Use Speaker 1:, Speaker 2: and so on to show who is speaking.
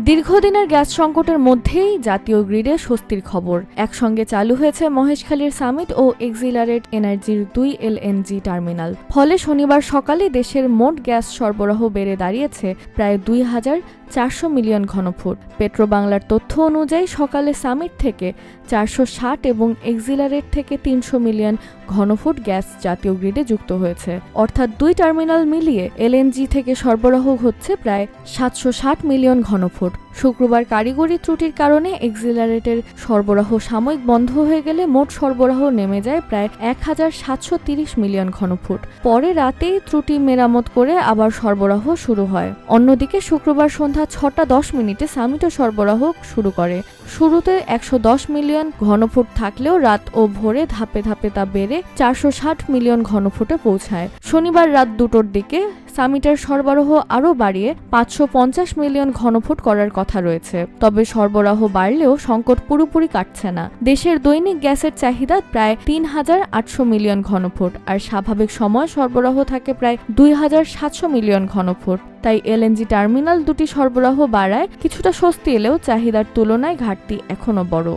Speaker 1: দীর্ঘদিনের গ্যাস সংকটের মধ্যেই জাতীয় গ্রিডে স্বস্তির খবর। একসঙ্গে চালু হয়েছে মহেশখালীর সামিট ও এক্সিলারেট এনার্জির 2 এলএনজি টার্মিনাল। ফলে শনিবার সকালে দেশের মোট গ্যাস সরবরাহ বেড়ে দাঁড়িয়েছে প্রায় 2,400 মিলিয়ন ঘনফুট। পেট্রোবাংলার তথ্য অনুযায়ী সকালে সামিট থেকে 460 এবং এক্সিলারেট থেকে 300 মিলিয়ন ঘনফুট গ্যাস জাতীয় গ্রিডে যুক্ত হয়েছে। অর্থাৎ দুই টার্মিনাল মিলিয়ে এলএনজি থেকে সরবরাহ হচ্ছে প্রায় 760 মিলিয়ন ঘনফুট। শুক্রবার কারিগরি ত্রুটির কারণে এক্সিলারেটের সরবরাহ সাময়িক বন্ধ হয়ে গেলে মোট সরবরাহ নেমে যায় প্রায় 1,730 মিলিয়ন ঘনফুট। পরে রাতেই ত্রুটি মেরামত করে আবার সরবরাহ শুরু হয়। অন্যদিকে শুক্রবার সন্ধ্যা 6:10 সামিটও সরবরাহ শুরু করে। শুরুতে 110 মিলিয়ন ঘনফুট থাকলেও রাত ও ভোরে ধাপে ধাপে তা বেড়ে 460 মিলিয়ন ঘনফুটে পৌঁছায়। শনিবার রাত 2টোর দিকে সামিটের সরবরাহ আরও বাড়িয়ে 550 মিলিয়ন ঘনফুট করার কথা রয়েছে। তবে সরবরাহ বাড়লেও সংকট পুরোপুরি কাটছে না। দেশের দৈনিক গ্যাসের চাহিদা প্রায় 3,800 মিলিয়ন ঘনফুট, আর স্বাভাবিক সময় সরবরাহ থাকে প্রায় 2,700 মিলিয়ন ঘনফুট। তাই এলএনজি টার্মিনাল দুটি সরবরাহ বাড়ায় কিছুটা স্বস্তি এলেও চাহিদার তুলনায় ঘাটতি এখনো বড়।